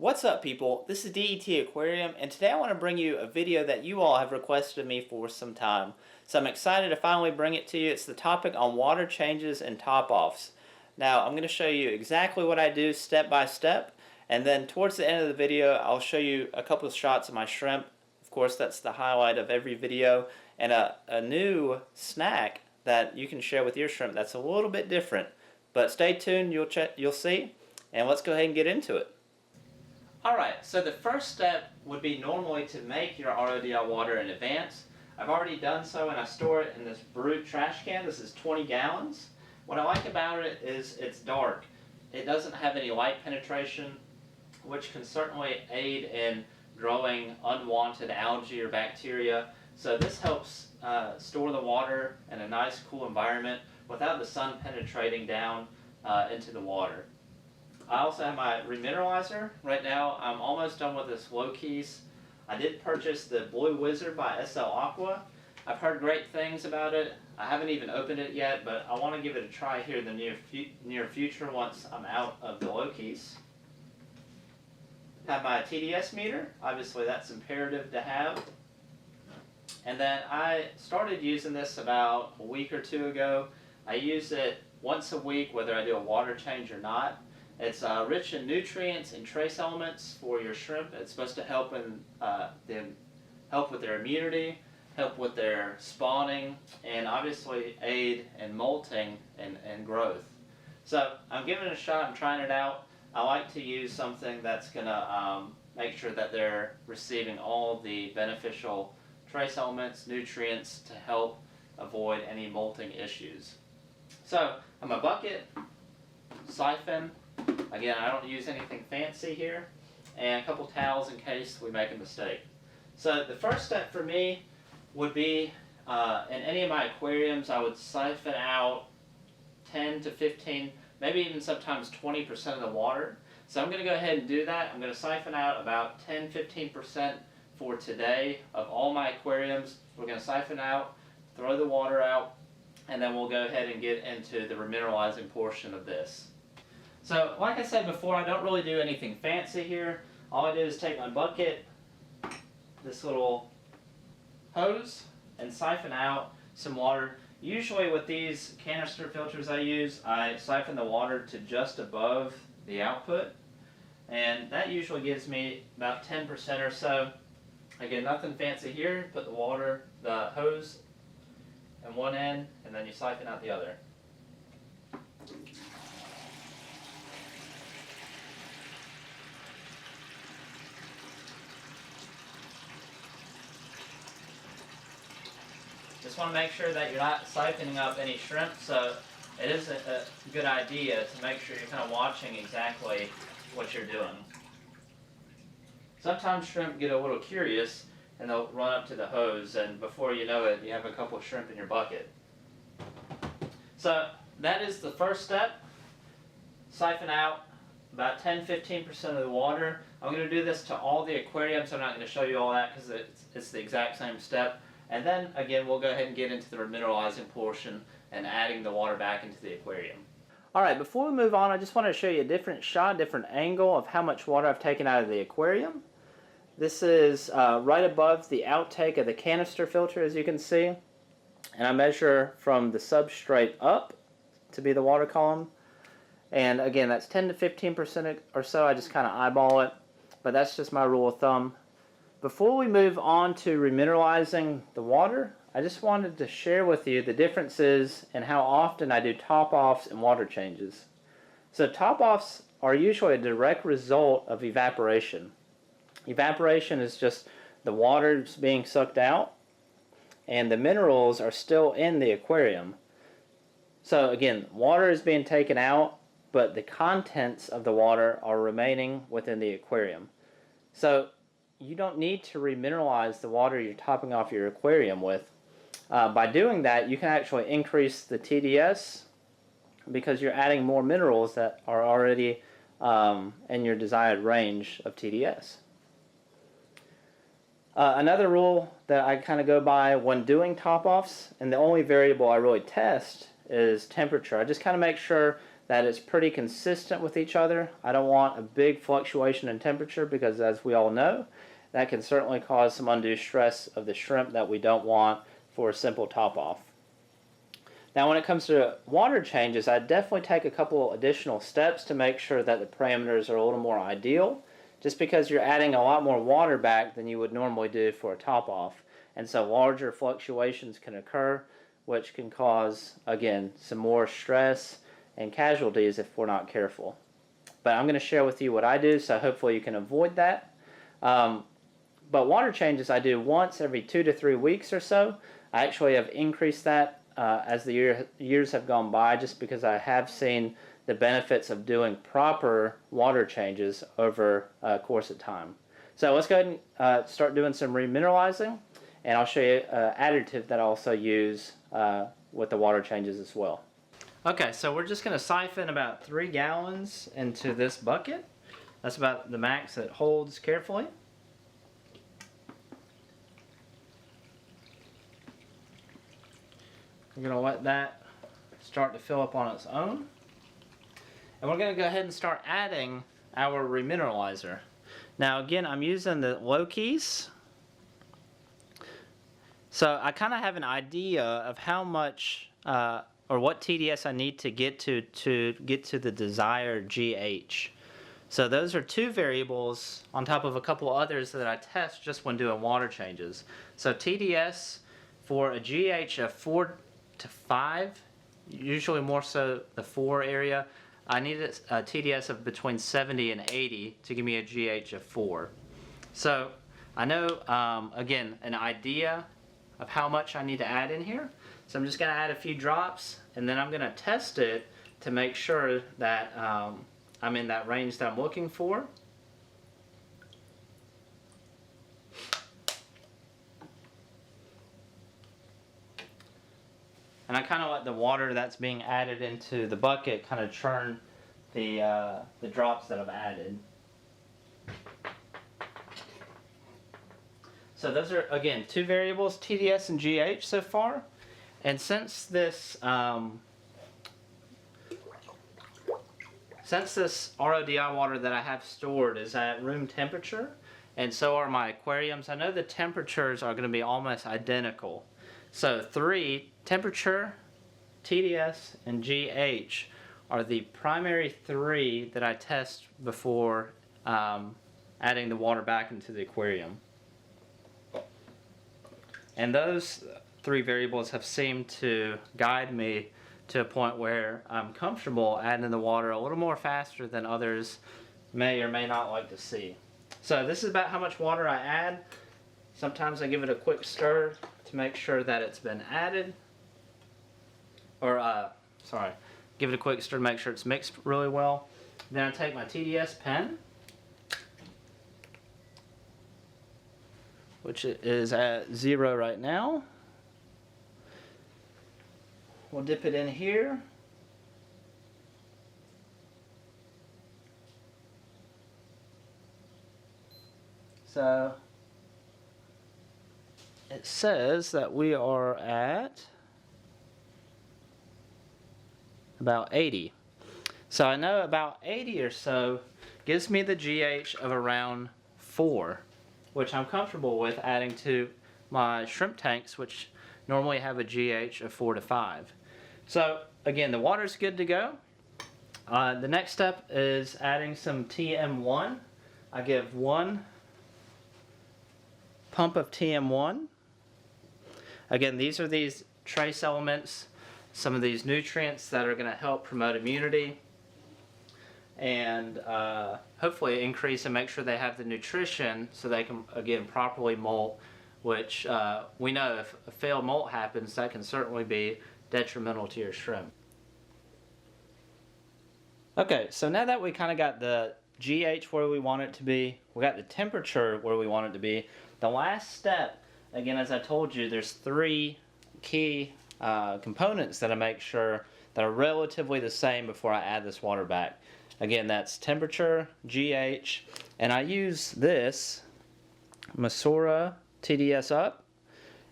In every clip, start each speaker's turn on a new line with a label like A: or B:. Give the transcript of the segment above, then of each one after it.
A: What's up, people? This is DET Aquarium, and today I want to bring you a video that you all have requested of me for some time. So I'm excited to finally bring it to you. It's the topic on water changes and top-offs. Now, I'm going to show you exactly what I do step by step, and then towards the end of the video, I'll show you a couple of shots of my shrimp. Of course, that's the highlight of every video, and a new snack that you can share with your shrimp that's a little bit different. But stay tuned, you'll see, and let's go ahead and get into it. Alright, so the first step would be normally to make your RDI water in advance. I've already done so and I store it in this Brute trash can. This is 20 gallons. What I like about it is it's dark. It doesn't have any light penetration, which can certainly aid in growing unwanted algae or bacteria. So this helps store the water in a nice cool environment without the sun penetrating down into the water. I also have my Remineralizer. Right now I'm almost done with this Lowkeys. I did purchase the Blue Wizard by SL-Aqua. I've heard great things about it. I haven't even opened it yet, but I want to give it a try here in the near future once I'm out of the Lowkeys. Have my TDS meter. Obviously that's imperative to have. And then I started using this about a week or two ago. I use it once a week whether I do a water change or not. It's rich in nutrients and trace elements for your shrimp. It's supposed to help in help with their immunity, help with their spawning, and obviously aid in molting and growth. So I'm giving it a shot. I'm trying it out. I like to use something that's going to make sure that they're receiving all the beneficial trace elements, nutrients to help avoid any molting issues. So I'm a bucket, siphon. Again, I don't use anything fancy here, and a couple towels in case we make a mistake. So the first step for me would be, in any of my aquariums, I would siphon out 10 to 15, maybe even sometimes 20% of the water. So I'm going to go ahead and do that. I'm going to siphon out about 10-15% for today of all my aquariums. We're going to siphon out, throw the water out, and then we'll go ahead and get into the remineralizing portion of this. So, like I said before, I don't really do anything fancy here. All I do is take my bucket, this little hose, and siphon out some water. Usually with these canister filters I use, I siphon the water to just above the output. And that usually gives me about 10% or so. Again, nothing fancy here. Put the hose in one end, and then you siphon out the other. Just want to make sure that you're not siphoning up any shrimp, so it is a good idea to make sure you're kind of watching exactly what you're doing. Sometimes shrimp get a little curious and they'll run up to the hose, and before you know it, you have a couple of shrimp in your bucket. So that is the first step. Siphon out about 10-15% of the water. I'm going to do this to all the aquariums. I'm not going to show you all that because it's the exact same step. And then, again, we'll go ahead and get into the remineralizing portion and adding the water back into the aquarium. Alright, before we move on, I just want to show you a different shot, different angle of how much water I've taken out of the aquarium. This is right above the outtake of the canister filter, as you can see. And I measure from the substrate up to be the water column. And again, that's 10-15% or so. I just kind of eyeball it. But that's just my rule of thumb. Before we move on to remineralizing the water, I just wanted to share with you the differences in how often I do top-offs and water changes. So top-offs are usually a direct result of evaporation. Evaporation is just the water's being sucked out and the minerals are still in the aquarium. So again, water is being taken out, but the contents of the water are remaining within the aquarium. So you don't need to remineralize the water you're topping off your aquarium with. By doing that, you can actually increase the TDS because you're adding more minerals that are already in your desired range of TDS. Another rule that I kind of go by when doing top-offs, and the only variable I really test, is temperature. I just kind of make sure that is pretty consistent with each other. I don't want a big fluctuation in temperature because, as we all know, that can certainly cause some undue stress of the shrimp that we don't want for a simple top-off. Now when it comes to water changes, I definitely take a couple additional steps to make sure that the parameters are a little more ideal, just because you're adding a lot more water back than you would normally do for a top-off. And so larger fluctuations can occur, which can cause, again, some more stress and casualties if we're not careful. But I'm going to share with you what I do, so hopefully you can avoid that. But water changes I do once every 2 to 3 weeks or so. I actually have increased that as the years have gone by, just because I have seen the benefits of doing proper water changes over a course of time. So let's go ahead and start doing some remineralizing, and I'll show you an additive that I also use with the water changes as well. Okay, so we're just going to siphon about 3 gallons into this bucket. That's about the max it holds carefully. We're going to let that start to fill up on its own. And we're going to go ahead and start adding our remineralizer. Now again, I'm using the Lowkeys. So I kind of have an idea of how much or what TDS I need to get to the desired GH. So those are 2 variables on top of a couple others that I test just when doing water changes. So TDS for a GH of 4 to 5, usually more so the 4 area, I need a TDS of between 70 and 80 to give me a GH of 4. So I know, again, an idea of how much I need to add in here. So I'm just going to add a few drops, and then I'm going to test it to make sure that I'm in that range that I'm looking for. And I kind of let the water that's being added into the bucket kind of churn the drops that I've added. So those are, again, 2 variables, TDS and GH so far. And since this RDI water that I have stored is at room temperature, and so are my aquariums, I know the temperatures are going to be almost identical. So 3, temperature, TDS, and GH are the primary 3 that I test before adding the water back into the aquarium. And those 3 variables have seemed to guide me to a point where I'm comfortable adding the water a little more faster than others may or may not like to see. So this is about how much water I add. Sometimes I give it a quick stir to make sure that it's been added. Or, give it a quick stir to make sure it's mixed really well. Then I take my TDS pen, which is at 0 right now. We'll dip it in here. So it says that we are at about 80. So I know about 80 or so gives me the GH of around 4, which I'm comfortable with adding to my shrimp tanks, which normally have a GH of 4 to 5. So again, the water's good to go. The next step is adding some TM-1. I give 1 pump of TM-1. Again, these are these trace elements, some of these nutrients that are going to help promote immunity and hopefully increase and make sure they have the nutrition so they can, again, properly molt, which we know if a failed molt happens, that can certainly be detrimental to your shrimp. Okay, so now that we kind of got the GH where we want it to be, we got the temperature where we want it to be, the last step, again, as I told you, there's 3 key components that I make sure that are relatively the same before I add this water back. Again, that's temperature, GH, and I use this Mosura TDS UP,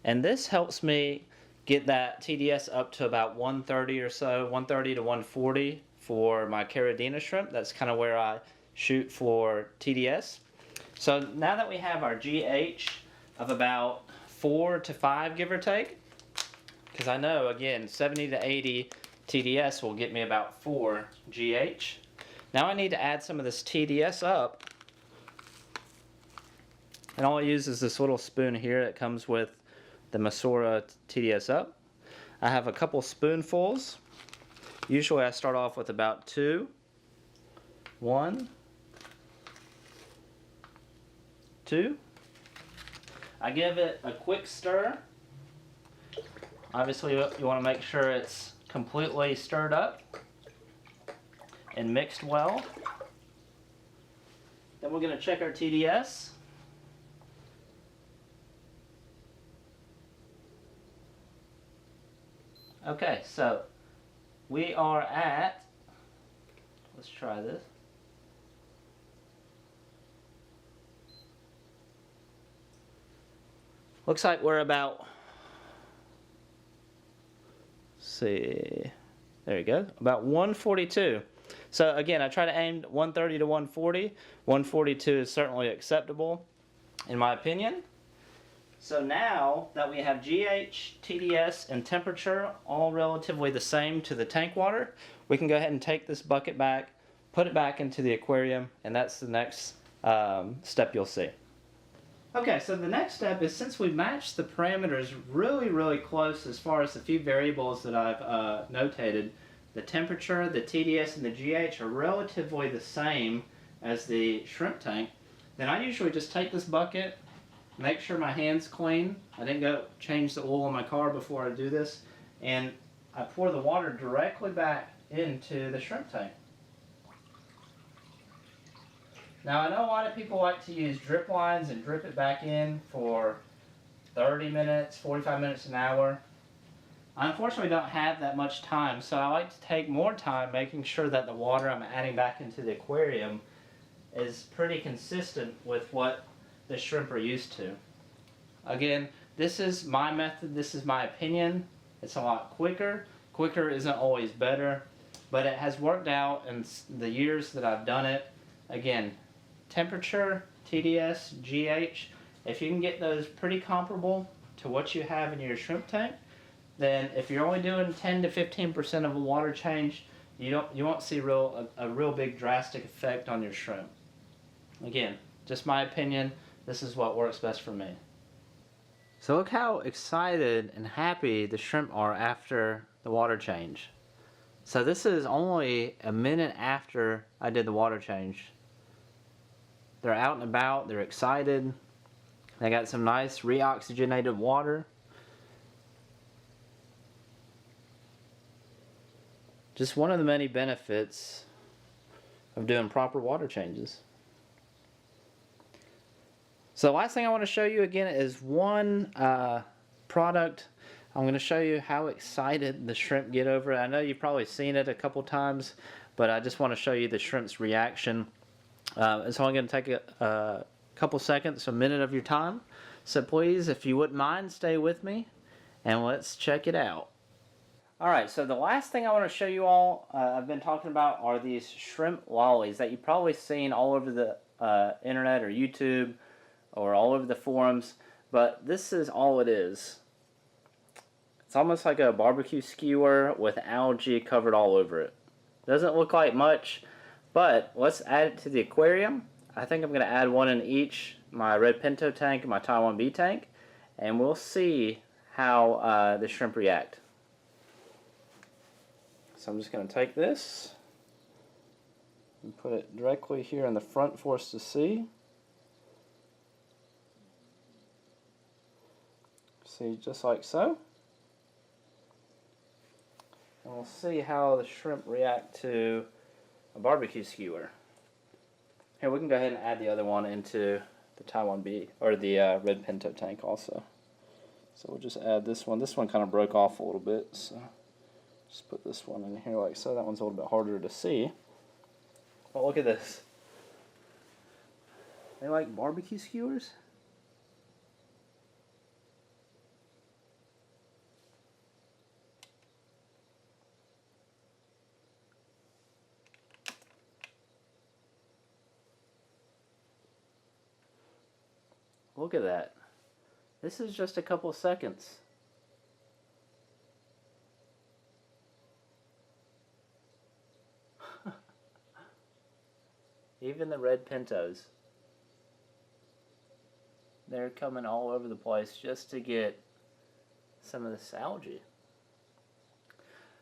A: and this helps me get that TDS up to about 130 or so, 130 to 140 for my Caridina shrimp. That's kind of where I shoot for TDS. So now that we have our GH of about 4 to 5, give or take, because I know, again, 70 to 80 TDS will get me about 4 GH. Now I need to add some of this TDS up. And all I use is this little spoon here that comes with the Mosura TDS UP. I have a couple spoonfuls. Usually I start off with about 2. 1, 2. I give it a quick stir. Obviously you want to make sure it's completely stirred up and mixed well. Then we're going to check our TDS. Okay, so we are at, let's try this. Looks like we're about, let's see, there you go, about 142. So again, I try to aim 130 to 140. 142 is certainly acceptable, in my opinion. So now that we have GH, TDS, and temperature all relatively the same to the tank water, we can go ahead and take this bucket back, put it back into the aquarium, and that's the next step you'll see. Okay, so the next step is, since we matched the parameters really close as far as the few variables that I've notated, the temperature, the TDS, and the GH are relatively the same as the shrimp tank, then I usually just take this bucket, make sure my hand's clean. I didn't go change the oil in my car before I do this, and I pour the water directly back into the shrimp tank. Now I know a lot of people like to use drip lines and drip it back in for 30 minutes, 45 minutes, an hour. I unfortunately don't have that much time, so I like to take more time making sure that the water I'm adding back into the aquarium is pretty consistent with what the shrimp are used to. Again, this is my method, this is my opinion. It's a lot quicker. Quicker isn't always better, but it has worked out in the years that I've done it. Again, temperature, TDS, GH, if you can get those pretty comparable to what you have in your shrimp tank, then if you're only doing 10 to 15% of a water change, you won't see a real big drastic effect on your shrimp. Again, just my opinion. This is what works best for me. So look how excited and happy the shrimp are after the water change. So this is only a minute after I did the water change. They're out and about, they're excited. They got some nice reoxygenated water. Just one of the many benefits of doing proper water changes. So the last thing I want to show you again is one product. I'm going to show you how excited the shrimp get over it. I know you've probably seen it a couple times, but I just want to show you the shrimp's reaction. It's only going to take a couple seconds, a minute of your time. So please, if you wouldn't mind, stay with me and let's check it out. Alright, so the last thing I want to show you all, I've been talking about, are these shrimp lollies that you've probably seen all over the internet or YouTube or all over the forums, but this is all it is. It's almost like a barbecue skewer with algae covered all over it. Doesn't look like much, but let's add it to the aquarium. I think I'm going to add one in each, my red pinto tank and my Taiwan B tank, and we'll see how the shrimp react. So I'm just going to take this and put it directly here in the front for us to see. See, just like so. And we'll see how the shrimp react to a barbecue skewer. Here, we can go ahead and add the other one into the Taiwan B, or the red pinto tank also. So we'll just add this one. This one kind of broke off a little bit, so just put this one in here like so. That one's a little bit harder to see. But look at this. They like barbecue skewers? Look at that. This is just a couple seconds. Even the red pintos. They're coming all over the place just to get some of this algae.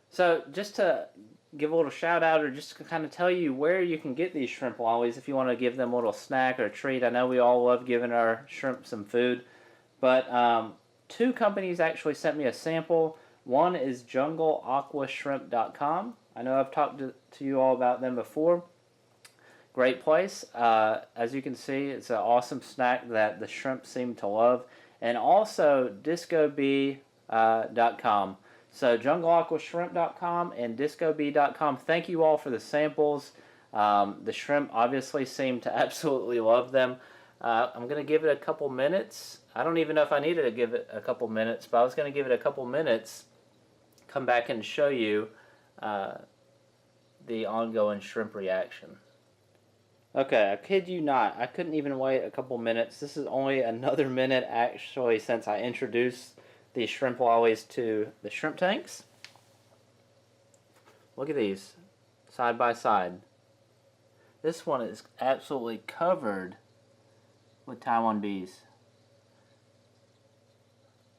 A: So just to give a little shout out, or just to kind of tell you where you can get these shrimp lollies if you want to give them a little snack or a treat. I know we all love giving our shrimp some food, but two companies actually sent me a sample. One is jungleaquashrimp.com. I know I've talked to you all about them before. Great place. As you can see, it's an awesome snack that the shrimp seem to love. And also discobee.com. So jungleaquashrimp.com and discobee.com. Thank you all for the samples. The shrimp obviously seem to absolutely love them. I'm going to give it a couple minutes. I don't even know if I needed to give it a couple minutes, but I was going to give it a couple minutes, come back and show you the ongoing shrimp reaction. Okay, I kid you not, I couldn't even wait a couple minutes. This is only another minute actually since I introduced these shrimp lollies to the shrimp tanks. Look at these, side by side. This one is absolutely covered with Taiwan bees.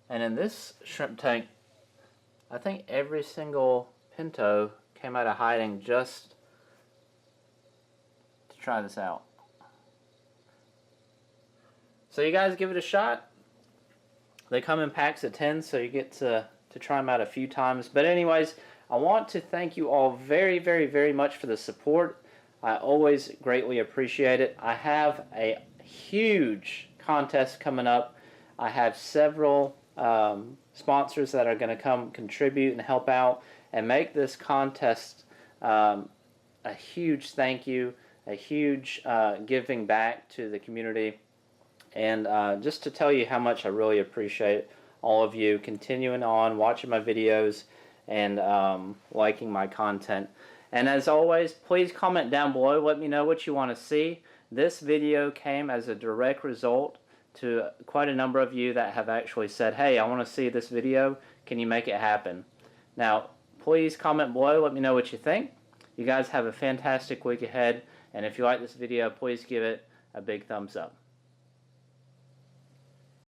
A: And in this shrimp tank, I think every single pinto came out of hiding just to try this out. So you guys give it a shot. They come in packs of 10, so you get to try them out a few times. But anyways, I want to thank you all very, very, very much for the support. I always greatly appreciate it. I have a huge contest coming up. I have several sponsors that are going to come contribute and help out and make this contest a huge thank you, a huge giving back to the community. And just to tell you how much I really appreciate all of you continuing on, watching my videos, and liking my content. And as always, please comment down below. Let me know what you want to see. This video came as a direct result to quite a number of you that have actually said, hey, I want to see this video. Can you make it happen? Now, please comment below. Let me know what you think. You guys have a fantastic week ahead. And if you like this video, please give it a big thumbs up.